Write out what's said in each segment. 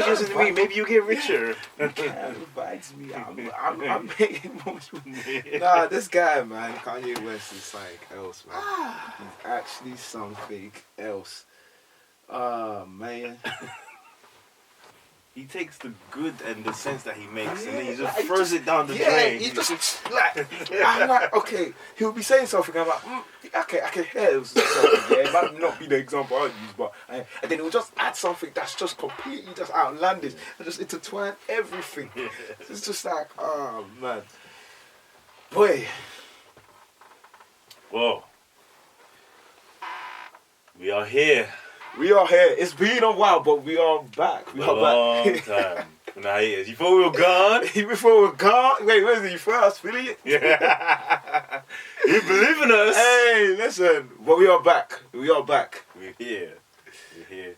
listen to me. Maybe you get richer. You can't advise me. I'm making most money. Nah, this guy, man, Kanye West is something else, man. He's actually something else. Man. He takes the good and the sense that he makes, and then he just throws it down the drain. He just I'm like, okay, he'll be saying something. I'm like, okay, I can hear it was something. Yeah, it might not be the example I'd use, but and then he'll just add something that's just completely just outlandish and just intertwine everything. It's just like, oh man, boy. Whoa. We are here. We are here. It's been a while, but we are back. We are back. Time. Nah, you thought we were gone? Before we were gone? Wait, where is he first? Really? Yeah. You believe in us? Hey, listen. But we are back. We are back. We're here. We're here.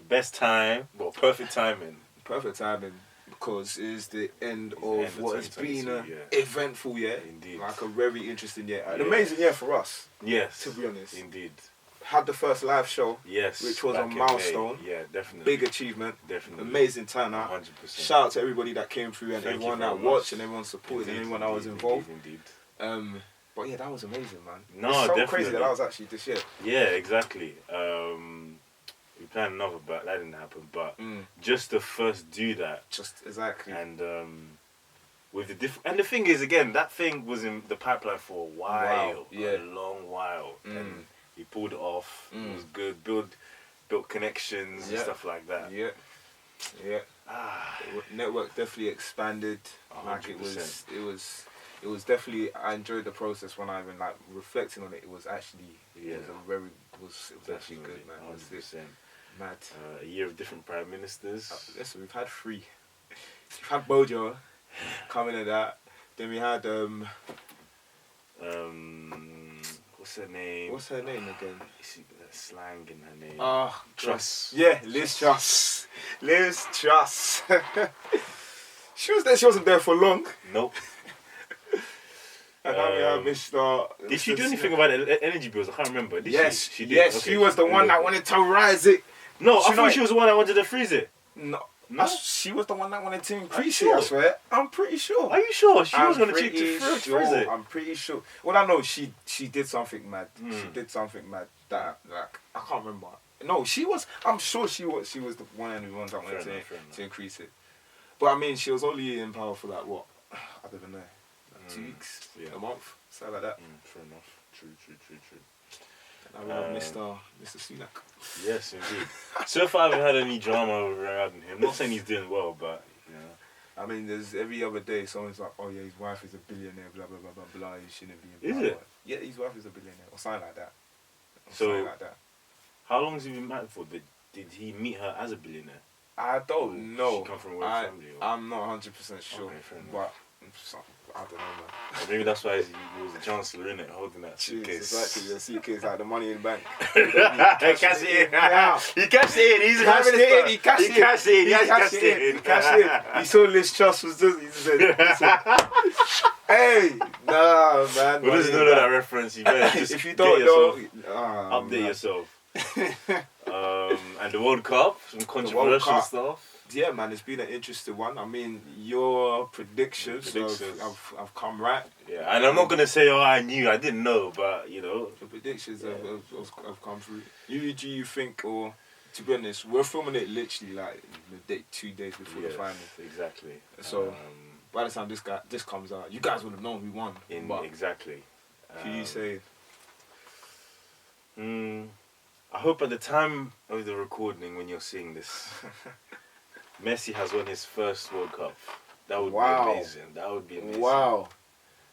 Best time. Well, perfect timing. Perfect timing. Because it's the end of what has been an eventful year. Indeed. Like a very interesting year. An amazing year for us. Yes. To be honest. Indeed. Had the first live show. Yes. Which was a milestone. Yeah, definitely. Big achievement. Definitely. Amazing turnout. 100%. Shout out to everybody that came through and everyone that watched and everyone supported and everyone that was involved. Indeed. But yeah, that was amazing, man. No, it's so definitely. crazy that was actually this year. Yeah, exactly. We planned another, but that didn't happen. But just to first do that. Just exactly. And with the and the thing is, again, that thing was in the pipeline for a while. Wow. Yeah. A long while. And he pulled it off. It was good. Built connections and stuff like that. Yeah. Yeah. Network definitely expanded. 100%. Like it was definitely, I enjoyed the process when I even like reflecting on it. It was actually it was actually good, man. 100%. Mad. A year of different prime ministers. Listen, we've had 3. We've had Bojo coming at that. Then we had what's her name? What's her name again? Slang in her name. Truss. Yeah, Liz Truss. Liz Truss. She was there. She wasn't there for long. Nope. And now we have Mr. Did she do anything about energy bills? I can't remember. Did yes, she did. Yes, okay, she was the one that wanted to rise it. No, I thought she was the one that wanted to freeze it. No. She was the one that wanted to increase it, I swear. I'm pretty sure. Are you sure? She was going to freeze it. I'm pretty sure. Well, I know she did something mad. She did something mad that, like, I can't remember. No, she was, I'm sure she was the one and the ones that wanted to increase it. But I mean, she was only in power for like, what? I don't even know. Like 2 weeks? Yeah. A month? Something like that. Fair enough. True. And we have Mr. Sunak. Yes, indeed. So far, I haven't had any drama regarding him. Not saying he's doing well, but you know. I mean, there's every other day someone's like, "Oh yeah, his wife is a billionaire." Blah blah blah blah blah. He shouldn't be. Is it? Yeah, his wife is a billionaire, or something like that. How long has he been married for? Did he meet her as a billionaire? I don't know. She come from a royal family. I'm not 100% sure, okay, but I don't know, man. Or maybe that's why he was the chancellor, innit, holding that suitcase. Exactly, the suitcase like the money in the bank. He cashed it in. He cashed it in. He's having it in. He cashed it in. He saw Liz Truss was just. He said, "Hey, nah, man." Who doesn't know that reference? You better just if you don't know, update yourself. And the World Cup, some controversial stuff. Yeah, man, it's been an interesting one. I mean, your predictions have come right. Yeah, and I'm not going to say, I knew, I didn't know, but, you know. The predictions have come through. Do you think, or, to be honest, we're filming it literally like 2 days before the final. Exactly. So, by the time this comes out, you guys would have known who won. Exactly. Who you say? I hope at the time of the recording, when you're seeing this, Messi has won his first World Cup. That would be amazing. That would be amazing. Wow.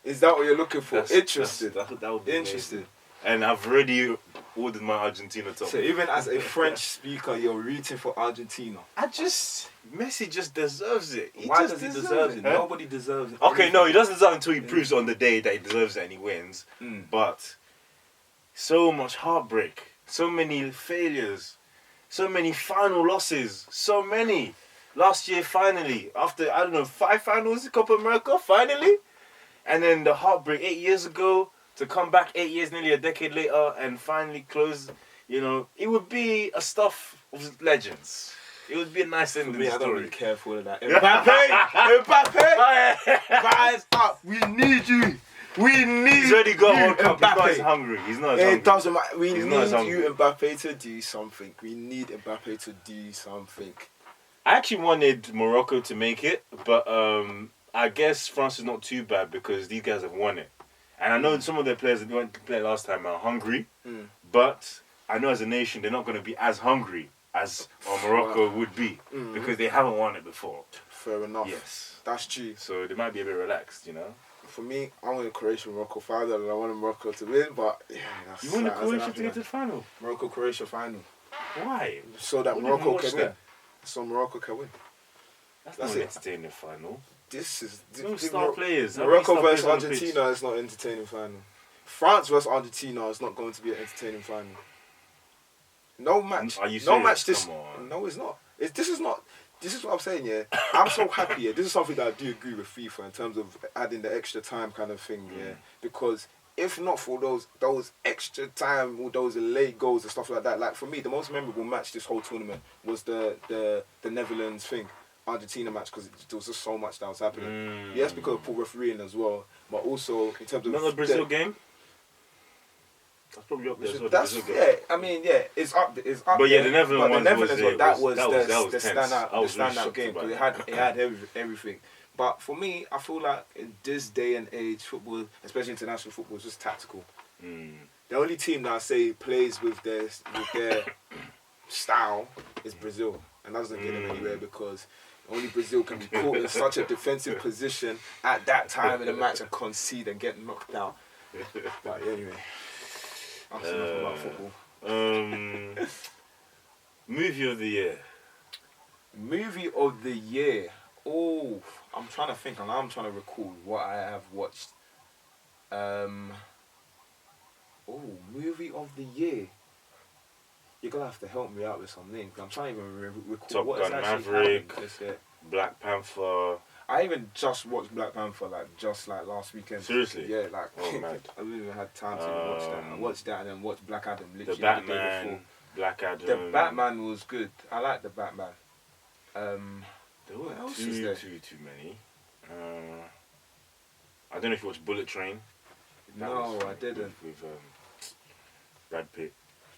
Is that what you're looking for? Interesting. That would be interesting. Amazing. And I've already ordered my Argentina top. So even as a French speaker, you're rooting for Argentina. Messi just deserves it. Why does he deserve it? Huh? Nobody deserves it. Okay, no, he doesn't deserve it until he proves it on the day that he deserves it and he wins. But so much heartbreak, so many failures, so many final losses, so many. Last year, finally, after, 5 finals in Copa America, finally. And then the heartbreak 8 years ago, to come back 8 years, nearly a decade later, and finally close, it would be a stuff of legends. It would be a nice For ending me, I don't story. really care for all of that. Mbappe, rise up. We need you. We need He's already got you, World Cup. He's not as Mbappe. hungry. He's not as hungry. It doesn't matter. We He's not as need hungry. you, Mbappe, to do something. We need Mbappe to do something. I actually wanted Morocco to make it, but I guess France is not too bad because these guys have won it. And I know some of their players that went to play last time are hungry, but I know as a nation they're not going to be as hungry as Morocco would be because they haven't won it before. Fair enough. Yes. That's true. So they might be a bit relaxed, you know? For me, I want Croatia Morocco final and I want Morocco to win, but yeah, that's You want that's Croatia enough, to get to the final? Morocco Croatia final. Why? So that Wouldn't Morocco even watch can win. that. So Morocco can win. That's That's not it. an entertaining final. This is No star players. How many Morocco star players versus on the pitch? Argentina is not entertaining final. France versus Argentina is not going to be an entertaining final. No match. Are you No serious? match. This. Come on. No, it's not. This is not. This is what I'm saying. Yeah, I'm so happy. Yeah, this is something that I do agree with FIFA in terms of adding the extra time kind of thing. Yeah, because if not for those extra time, or those late goals and stuff like that, like for me, the most memorable match this whole tournament was the Netherlands thing. Argentina match because there was just so much that was happening. Yes, because of poor refereeing as well, but also in terms of Another Brazil game? That's probably up there as well. That's the Brazil yeah. game. I mean, yeah, it's up. It's up. But yeah, there, the Netherlands but the Netherlands was one, that was the tense. standout, I was really standout shocked game about because that. it had everything. But for me, I feel like in this day and age, football, especially international football, is just tactical. The only team that I say plays with their style is Brazil, and that doesn't get them anywhere because only Brazil can be caught in such a defensive position at that time in the match and concede and get knocked out. But anyway, that's enough about football. Movie of the year. Movie of the year. Oh, I'm trying to think and I'm trying to recall what I have watched. Movie of the year. You're gonna have to help me out with some names. I'm trying to even recall Top what Gun has actually Maverick. happened this year. Black Panther. I even just watched Black Panther just last weekend. Seriously? Yeah, like Oh, mad. I haven't even had time to even watch that. I watched that and then watched Black Adam literally The the day Batman. before. Black Adam. The Batman was good. I like the Batman. There What were else is there? too many. I don't know if you watched Bullet Train. That No, was I didn't. With Brad Pitt.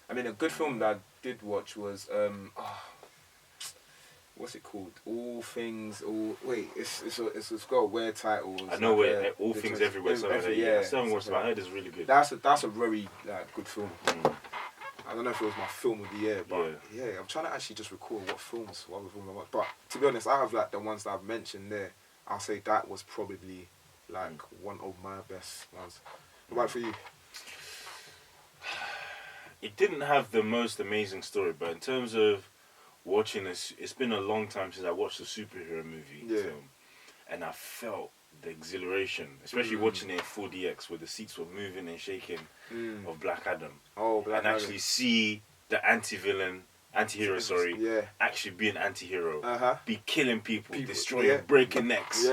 I mean, a good film that I did watch was what's it called? It's got a weird title. It's I know like where All Things Everywhere. Something like that. Yeah, I still haven't watched it, but I heard it's really good. That's a very good film. I don't know if it was my film of the year, but yeah, I'm trying to actually just recall what other films I watched. But to be honest, I have like the ones that I've mentioned there. I'll say that was probably like one of my best ones. What about for you? It didn't have the most amazing story, but in terms of watching this, it's been a long time since I watched a superhero movie film, and I felt the exhilaration, especially watching it in 4DX where the seats were moving and shaking of Black Adam. Oh, Black Adam. Actually see the anti-hero, actually be an anti-hero, be killing people destroying, breaking necks,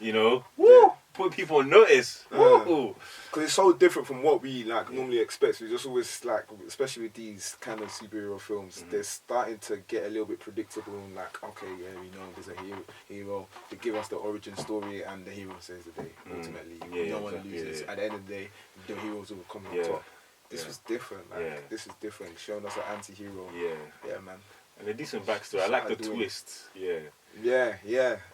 you know, put people on notice. Because it's so different from what we normally expect. We just always especially with these kind of superhero films, they're starting to get a little bit predictable and okay, yeah, we know there's a hero. They give us the origin story and the hero saves the day. Ultimately, no one loses. At the end of the day, the heroes will come on top. This was different. This is different. Showing us an anti-hero. Yeah, man. And a decent backstory. I like the twist. Yeah.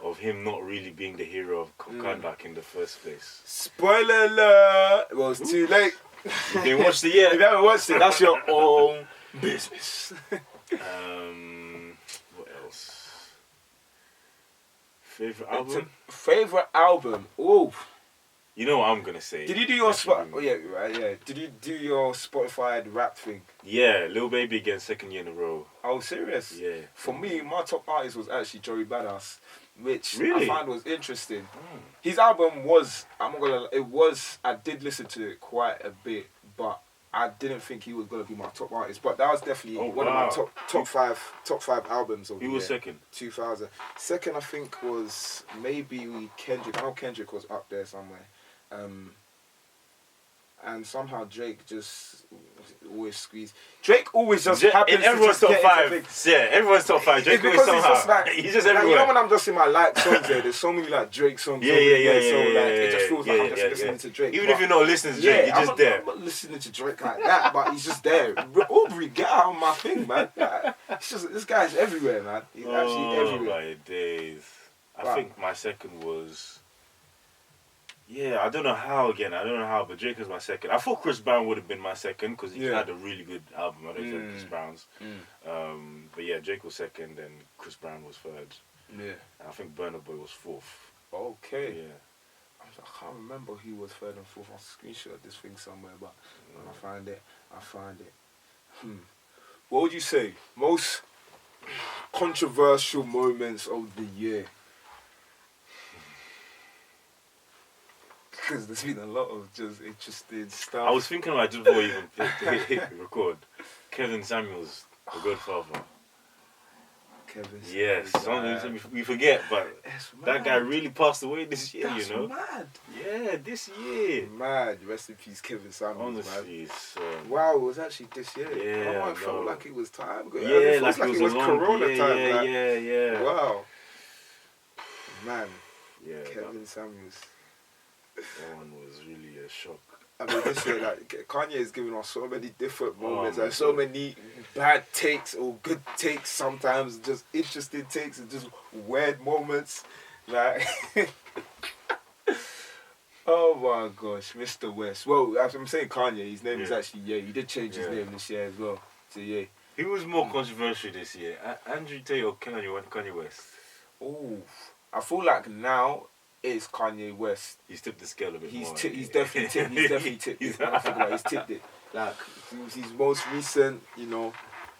Of him not really being the hero of Kandak in the first place. Spoiler alert! Well, it's too late. You didn't watch it yet? If you haven't watched it, that's your own business. What else? Favorite album? Favorite album? Oh. You know what I'm gonna say. Did you do your Did you do your Spotify rap thing? Yeah, Lil Baby again, 2nd year in a row. Oh, serious? Yeah. For me, my top artist was actually Joey Badass, which really? I found was interesting. His album was, I did listen to it quite a bit, but I didn't think he was gonna be my top artist. But that was definitely one of my top five albums of the year. Who was second? 2000. Second, I think was maybe Kendrick. I know Kendrick was up there somewhere. and somehow Drake just always squeezed. Drake always just in happens to everyone's just top get into five. things. Yeah, everyone's top five. Drake It's always because it's somehow. just like, He's just like, everywhere. you know when I'm just in my like songs there's so many like Drake songs. Yeah, over yeah, there, yeah, so yeah, like it just feels like I'm just yeah, listening to Drake. Even but, if you're not listening to Drake, you're just there. I'm not listening to Drake like that, but he's just there. Aubrey, get out of my thing, man. Like, it's just this guy's everywhere, man. He's actually everywhere. My days. I Wow. think my second was. Yeah, I don't know how, but Drake was my second. I thought Chris Brown would have been my second because he had a really good album. I don't think Chris Brown's. But yeah, Drake was second and Chris Brown was third. Yeah. And I think Burna Boy was fourth. Okay. Yeah. I can't remember who was third and fourth. I'll screenshot this thing somewhere, but when I find it. What would you say? Most controversial moments of the year? Because there's been a lot of just interesting stuff. I was thinking about just before we even hit record. Kevin Samuels, the Godfather. Kevin Samuels. Yes, we forget, but that guy really passed away this year, That's you know? mad. Yeah, this year. Mad. Rest in peace, Kevin Samuels, Honestly, man. Wow, it was actually this year. Yeah, I felt like it was time. Yeah, it like it was Corona time. Yeah. Wow. Man. Yeah. Kevin Samuels. That one was really a shock. I mean, this year, like, Kanye has given us so many different moments, my and so God. many bad takes or good takes sometimes, just interesting takes and just weird moments. Like, oh my gosh, Mr. West. Well, as I'm saying Kanye, his name is actually Ye. He did change his name this year as well to Ye. Who was more controversial this year? Andrew Tate or Kanye West? Oh, I feel like now it's Kanye West. He's tipped the scale a bit more. He's definitely tipped it. When I think about it, he's tipped it. Like, his most recent,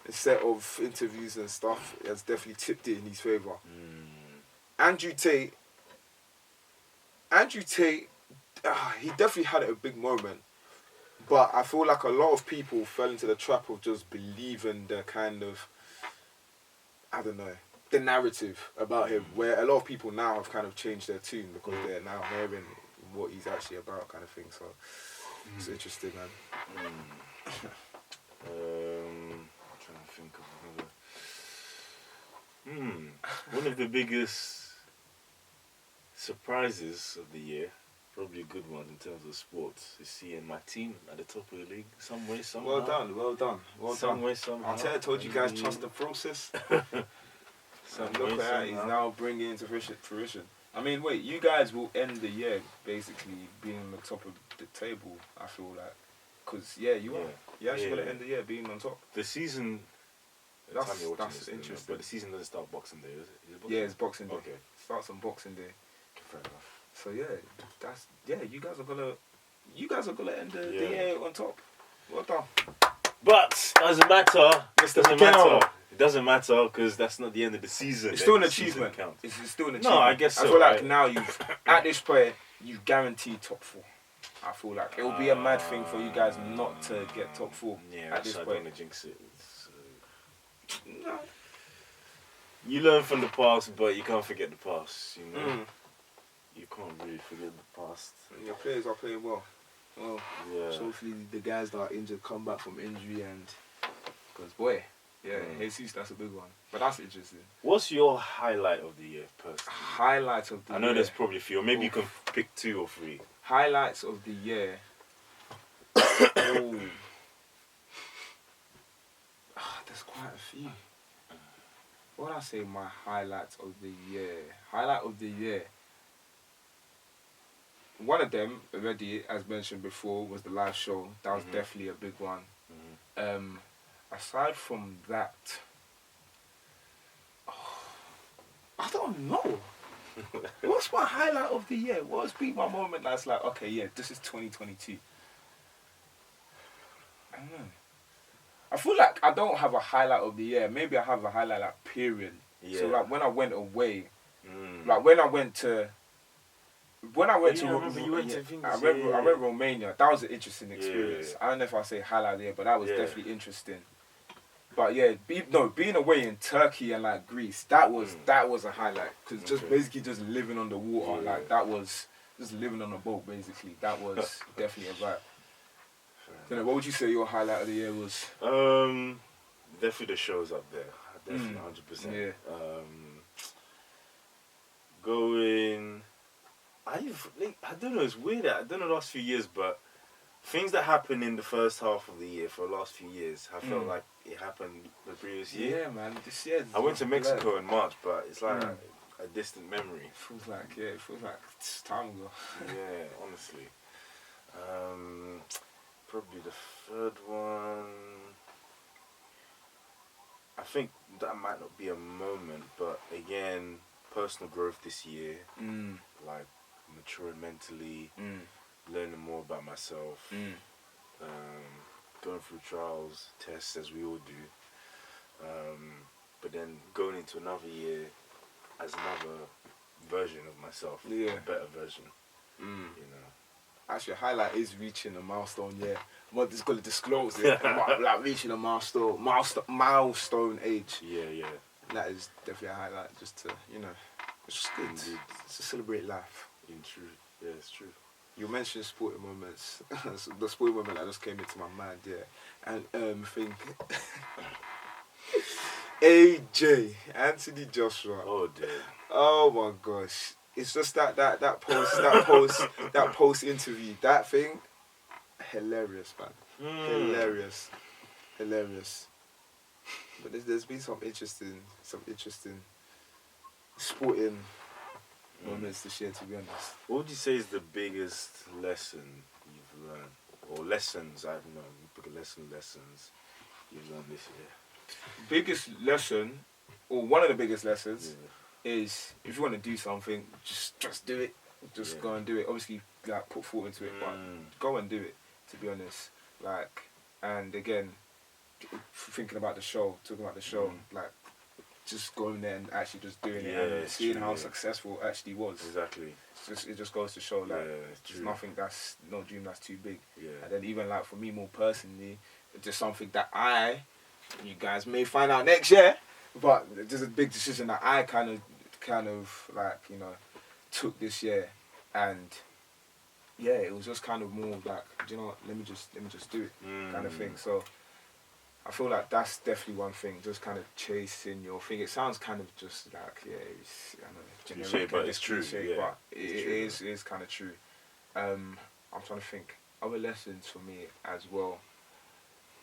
set of interviews and stuff has definitely tipped it in his favour. Andrew Tate, he definitely had a big moment. But I feel like a lot of people fell into the trap of just believing the kind of, I don't know, the narrative about him, where a lot of people now have kind of changed their tune because they're now hearing what he's actually about, kind of thing. So it's interesting, man. I'm trying to think of another. One of the biggest surprises of the year, probably a good one in terms of sports, is seeing my team at the top of the league some way, somehow. Well done. Some way, somehow. I told you guys, trust the process. And look at that, he's now bringing it into fruition. I mean, wait, you guys will end the year basically being on the top of the table, I feel like. Because, you are. You're actually going to end the year being on top. The season... That's interesting. But the season doesn't start Boxing Day, is it? It's Boxing Day. Okay. Starts on Boxing Day. Fair enough. So you guys are gonna end the year on top. Well done. But doesn't matter. Miguel. It doesn't matter because that's not the end of the season. It's still an The season achievement. counts. It's still an No, achievement. I guess so. I feel like right? now at this point you've guaranteed top 4. I feel like it will be a mad thing for you guys not to get top 4 at this I point. don't want to jinx it. No. You learn from the past, but you can't forget the past. You know, you can't really forget the past. Your players are playing well. So hopefully the guys that are injured come back from injury because Jesus, that's a big one. But that's interesting. What's your highlight of the year, personally? Highlights of the year. I know there's probably a few, or maybe you can pick 2 or 3. Highlights of the year. There's quite a few. What would I say my highlights of the year? Highlight of the year. One of them, already, as mentioned before, was the live show. That was definitely a big one. Aside from that, I don't know. What's my highlight of the year? What's been my moment that's like, okay, yeah, this is 2022? I don't know. I feel like I don't have a highlight of the year. Maybe I have a highlight like period. Yeah. So like when I went away, like when I went to I went Romania. That was an interesting experience. I don't know if I say highlight there, but that was definitely interesting. But yeah, being away in Turkey and like Greece, that was a highlight because just basically just living on the water, like that was just living on a boat basically. That was definitely a vibe. You know, what would you say your highlight of the year was? Definitely the shows up there. Definitely 100%. Yeah. Going. I don't know. It's weird. I don't know the last few years, but things that happened in the first half of the year for the last few years, I felt like it happened the previous year. Yeah, man. This year. I went to Mexico in March, but it's like a distant memory. It feels like it's time ago. Yeah, honestly. Probably the third one. I think that might not be a moment, but again, personal growth this year, like maturing mentally, learning more about myself, going through trials, tests as we all do, but then going into another year as another version of myself, a better version, you know. Actually, highlight is reaching a milestone. Yeah, I'm not just gonna disclose it. Like reaching a milestone age. Yeah. That is definitely a highlight. Just to it's just good. Indeed. Just to celebrate life. In truth, yeah, it's true. You mentioned sporting moments. The sporting moment that just came into my mind. Yeah, and think AJ Anthony Joshua. Oh dear. Oh my gosh. It's just that post interview, that thing, hilarious, man. Hilarious. But there's been some interesting sporting moments this year, to be honest. What would you say is the biggest lesson you've learned, or lessons? I don't know. Lessons you've learned this year. Biggest lesson, or one of the biggest lessons. Yeah. Is if you want to do something, just do it. Just go and do it. Obviously, like put thought into it, but go and do it. To be honest, like, and again, talking about the show, like, just going there and actually just doing it and seeing how successful it actually was. Exactly. It just goes to show like there's nothing no dream that's too big. Yeah. And then even like for me more personally, it's just something that you guys may find out next year. But there's a big decision that I kind of like, took this year, and it was just kind of more like, let me just do it kind of thing. So I feel like that's definitely one thing, just kind of chasing your thing. It sounds kind of just like it's generic, cliche, but it's true. Cliche, but it is kind of true. I'm trying to think other lessons for me as well.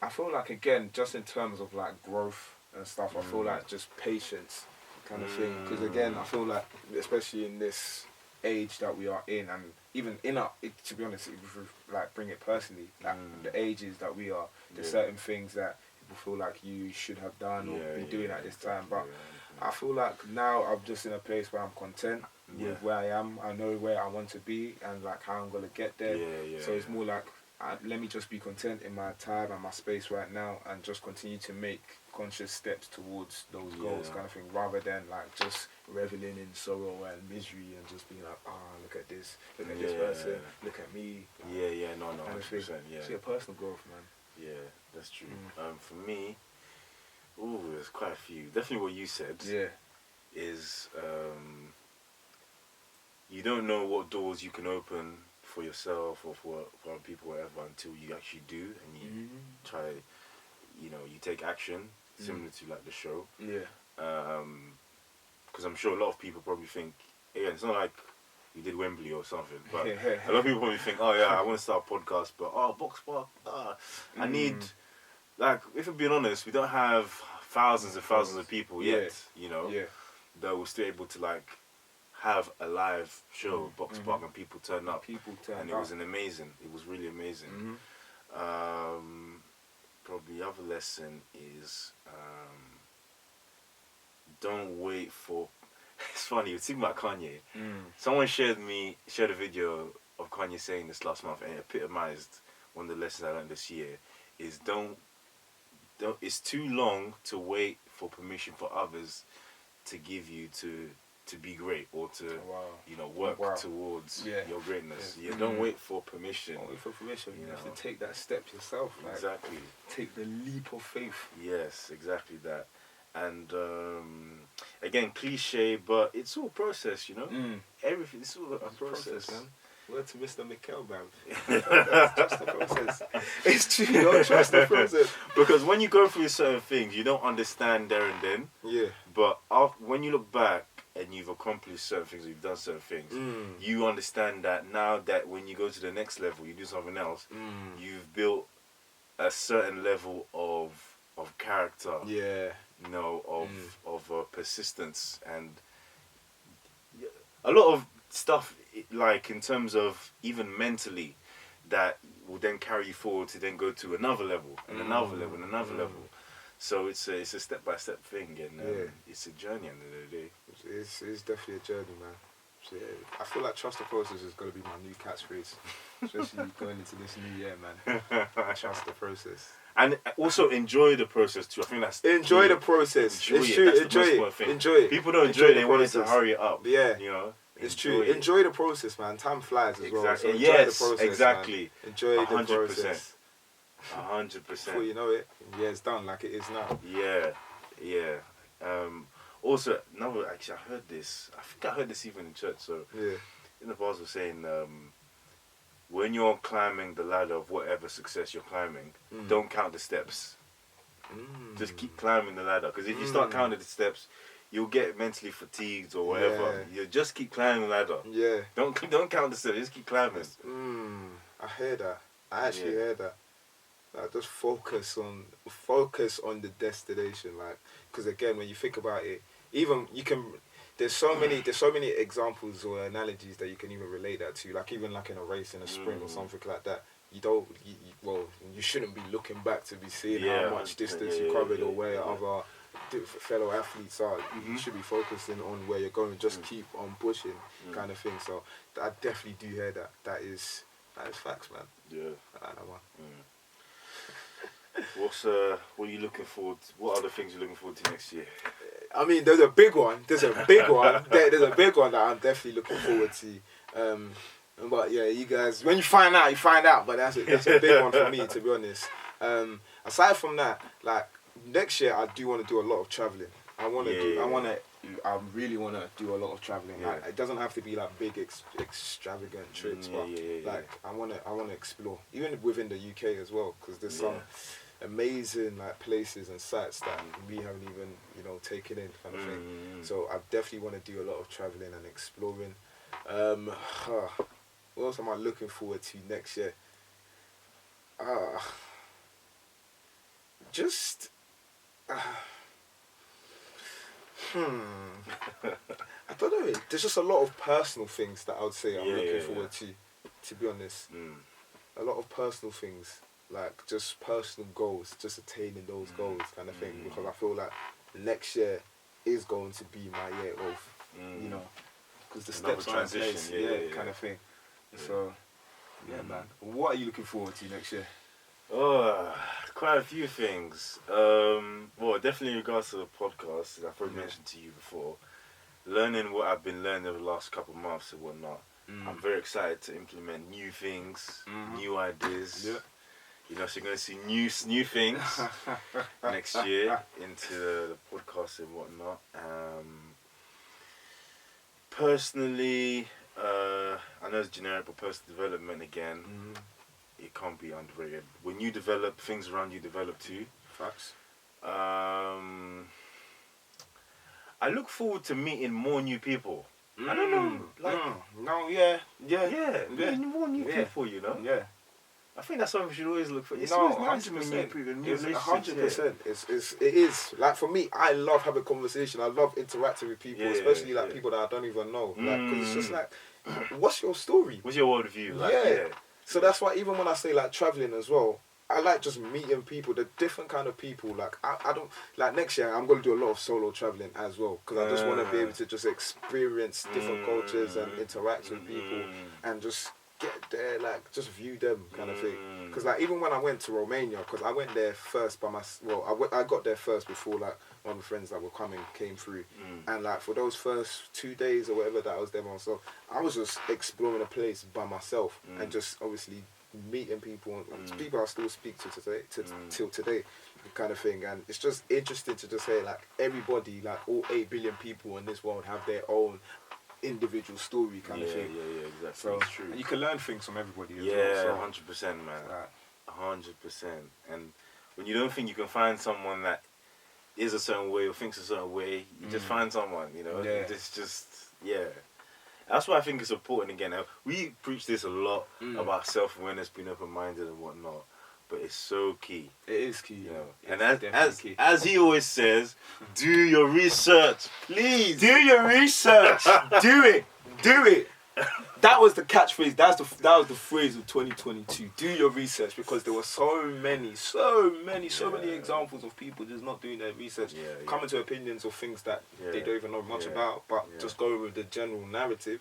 I feel like again, just in terms of like growth and stuff, I feel like just patience kind of thing. Because again, I feel like, especially in this age that we are in, and even to be honest, if we like bring it personally, like the ages that we are, there's certain things that people feel like you should have done or been doing at this time. But I feel like now I'm just in a place where I'm content with where I am. I know where I want to be and like how I'm gonna get there. So it's more like, let me just be content in my time and my space right now, and just continue to make conscious steps towards those goals, kind of thing, rather than like just reveling in sorrow and misery and just being like, look at this person, look at me. No, 100%. It's your personal growth, man. Yeah, that's true. For me, there's quite a few. Definitely what you said. Is you don't know what doors you can open for yourself or for other people, whatever, until you actually do, and you try, you take action, similar to like the show. Because I'm sure a lot of people probably think, it's not like we did Wembley or something, but a lot of people probably think, I want to start a podcast, but Box Park, I need, like, if I'm being honest, we don't have thousands and thousands of people yet, that we're still able to like have a live show, Box Park, and people turn up. And it was it was really amazing. Probably the other lesson is don't wait for. It's funny, you're thinking about Kanye. Someone shared a video of Kanye saying this last month, and it epitomized one of the lessons I learned this year. Is don't. It's too long to wait for permission for others to give you to be great, or to work towards your greatness. Don't wait for permission. Don't wait for permission. You have to take that step yourself. Like, exactly. Take the leap of faith. Yes, exactly that. And again, cliche, but it's all process. Everything. It's all a process, man. Word to Mr. Mikkel, man. Trust the process. It's true, don't trust the process. Because when you go through certain things, you don't understand there and then. Yeah. But when you look back and you've accomplished certain things, you've done certain things, you understand that now that when you go to the next level, you do something else, you've built a certain level of character. Yeah. You know, of persistence and a lot of stuff, like in terms of even mentally, that will then carry you forward to then go to another level and another level and another level. So it's a step-by-step thing, and it's a journey at the end of the day. It's definitely a journey, man. So, yeah, I feel like trust the process is going to be my new catchphrase, especially going into this new year, man. Trust the process. And also enjoy the process too. I think that's enjoy the process. Enjoy it's it. true. That's Enjoy the most it. important thing. Enjoy it. People don't enjoy it. They want it to hurry it up. Yeah. You know. It's true. Enjoy the process, man. Time flies as well. So enjoy the process, exactly. Man. Enjoy 100%. The process. 100%. Before you know it, yeah, it's done like it is now. Yeah. Also, actually, I heard this. I think I heard this even in church. So in the past, was saying when you're climbing the ladder of whatever success you're climbing, don't count the steps. Just keep climbing the ladder, because if you start counting the steps, you'll get mentally fatigued or whatever. You just keep climbing the ladder. Yeah. Don't count the steps. Just keep climbing. I hear that. I actually hear that. Like, just focus on the destination, like, because again, when you think about it, even you can. There's so many examples or analogies that you can even relate that to. Like even like in a race, in a sprint or something like that. You shouldn't be looking back to be seeing how much distance you covered or where other fellow athletes are. You should be focusing on where you're going. Just keep on pushing, kind of thing. So I definitely do hear that. That is facts, man. Yeah. I like that one. What are you looking forward to? What other things are you looking forward to next year? I mean, there's a big one. There's a big one that I'm definitely looking forward to. But yeah, you guys, when you find out. But that's a big one for me, to be honest. Aside from that, like next year, I do want to do a lot of traveling. I really want to do a lot of traveling. Like, it doesn't have to be like big extravagant trips, but like I want to explore, even within the UK as well, because there's some amazing like places and sites that we haven't even taken in, kind of thing. So I definitely want to do a lot of traveling and exploring. What else am I looking forward to next year? I don't know. There's just a lot of personal things that I would say I'm looking forward to be honest. A lot of personal things, like just personal goals, just attaining those goals, kind of thing. Because I feel like next year is going to be my year of, because the steps are in place, kind of thing. So, man. What are you looking forward to next year? Quite a few things. Well, definitely in regards to the podcast, I've probably mentioned to you before, learning what I've been learning over the last couple of months and whatnot. I'm very excited to implement new things, new ideas. So you're going to see new things next year into the podcast and whatnot. Personally, I know it's generic, but personal development again, it can't be underrated. When you develop, things around you develop too. Facts. I look forward to meeting more new people. I don't know, meeting more new people, Yeah. I think that's something we should always look for. It's always nice to meet new people, new relationships. 100%. It is. Like for me, I love having conversation. I love interacting with people, especially like people that I don't even know. Like, because it's just like, what's your story? What's your worldview? Like, So that's why even when I say like traveling as well, I like just meeting people, the different kind of people. Like I don't like next year I'm going to do a lot of solo traveling as well, because I just want to be able to just experience different cultures and interact with people and just get there, like just view them, kind of thing. Because like even when I went to Romania, because I went there first by I got there first before like one of the friends that were coming came through, and like for those first 2 days or whatever that I was there by myself, I was just exploring a place by myself and just obviously meeting people and people I still speak to today till today, kind of thing. And it's just interesting to just say like all 8 billion people in this world have their own individual story, kind of thing. Exactly. So It's true. and you can learn things from everybody as well. Yeah, So, 100%, man. like, 100%. And when you don't think you can find someone that is a certain way or thinks a certain way, you just find someone, you know? Yeah. It's just, yeah. That's why I think it's important again. We preach this a lot about self-awareness, being open-minded and whatnot, but it's so key. it is key. You know? It's And definitely key. as he always says, do your research, please. Do your research. Do it. Do it. That was the catchphrase. That was the phrase of 2022. Do your research, because there were so many examples of people just not doing their research, coming to opinions of things that they don't even know much about, but just going with the general narrative.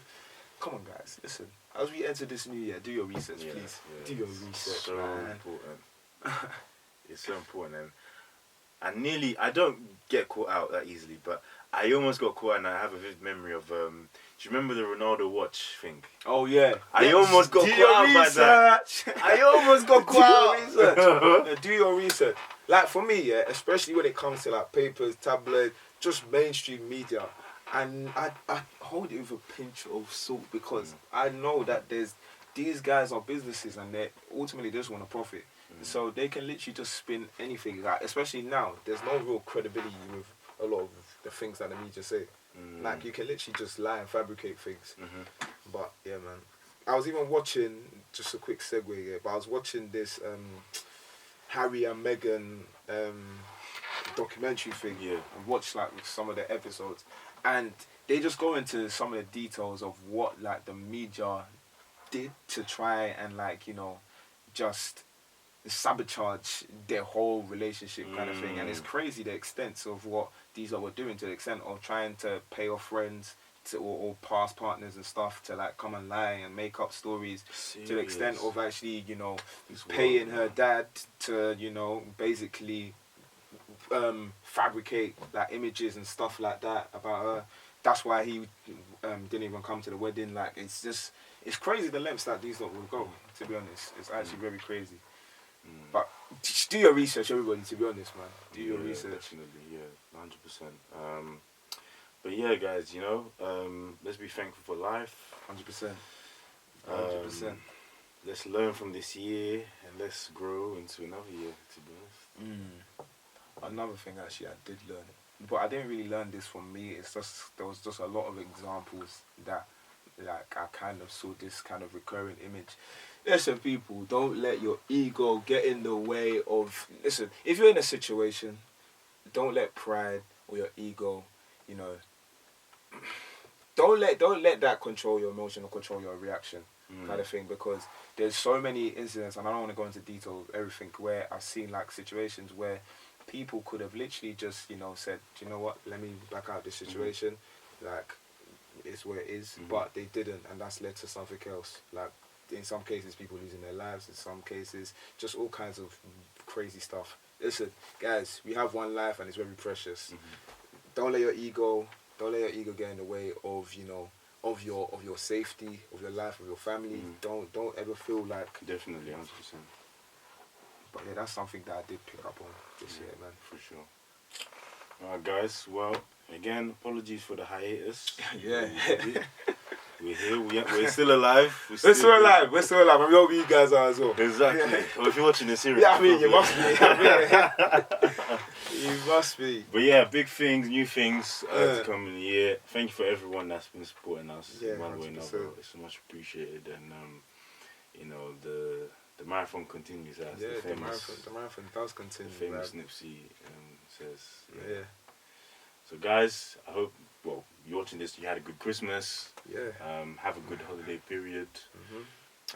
Come on, guys, listen. As we enter this new year, do your research, please. Do your research, so man. important. It's so important, and I don't get caught out that easily, but I almost got caught, and I have a vivid memory of. Do you remember the Ronaldo watch thing? Oh yeah. I almost got caught out by that. I almost got caught out. Do your research. Like for me, yeah, especially when it comes to like papers, tabloids, just mainstream media, and I hold it with a pinch of salt, because I know that these guys are businesses, and they ultimately just want to profit. So they can literally just spin anything. Like especially now, there's no real credibility with a lot of the things that the media say. Like you can literally just lie and fabricate things. But yeah, man, I was even watching, just a quick segue here, but I was watching this Harry and Meghan documentary thing. Yeah. And watched like some of the episodes, and they just go into some of the details of what like the media did to try and like, you know, just sabotage their whole relationship kind of thing. And it's crazy the extent of what these were doing, to the extent of trying to pay off friends or past partners and stuff to like come and lie and make up stories. To the extent of actually, you know, paying her dad to, you know, basically fabricate like images and stuff like that about her. That's why he didn't even come to the wedding. Like it's crazy the lengths that these lot will go, to be honest. It's actually very crazy. But just do your research, everybody, to be honest, man. Do your research. Definitely, yeah, 100%. But yeah, guys, you know, let's be thankful for life. 100%. 100%. Let's learn from this year, and let's grow into another year, to be honest. Another thing, actually, I did learn, but I didn't really learn this from me. It's just, there was just a lot of examples that, like, I kind of saw this kind of recurring image. Listen, people, don't let your ego get in the way of... Listen, if you're in a situation, don't let pride or your ego, you know... Don't let that control your emotion or control your reaction, kind of thing, because there's so many incidents, and I don't want to go into detail of everything, where I've seen, like, situations where people could have literally just, you know, said, do you know what, let me back out this situation, like, it's where it is, but they didn't, and that's led to something else, like, in some cases, people losing their lives. In some cases, just all kinds of crazy stuff. Listen, guys, we have one life, and it's very precious. Don't let your ego get in the way of, you know, of your safety, of your life, of your family. Don't ever feel like... Definitely, 100%. But yeah, that's something that I did pick up on this year, man. For sure. Alright, guys. Well, again, apologies for the hiatus. Yeah. We're here. We're still alive. We're still alive. I hope you guys are as well. Exactly. Well, if you're watching this series, yeah, I mean, you must be. You must be. But yeah, big things, new things to come in the year. Thank you for everyone that's been supporting us in one way or another. It's so much appreciated, and you know, the marathon continues. As the marathon does continue. The famous Nipsey says. Yeah. So guys, I hope, well, you're watching this, you had a good Christmas. Yeah. Have a good holiday period.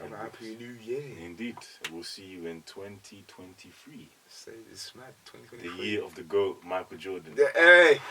Have a happy new year. Indeed. We'll see you in 2023. Say this, man. 2023. The year of the GOAT, Michael Jordan. Hey!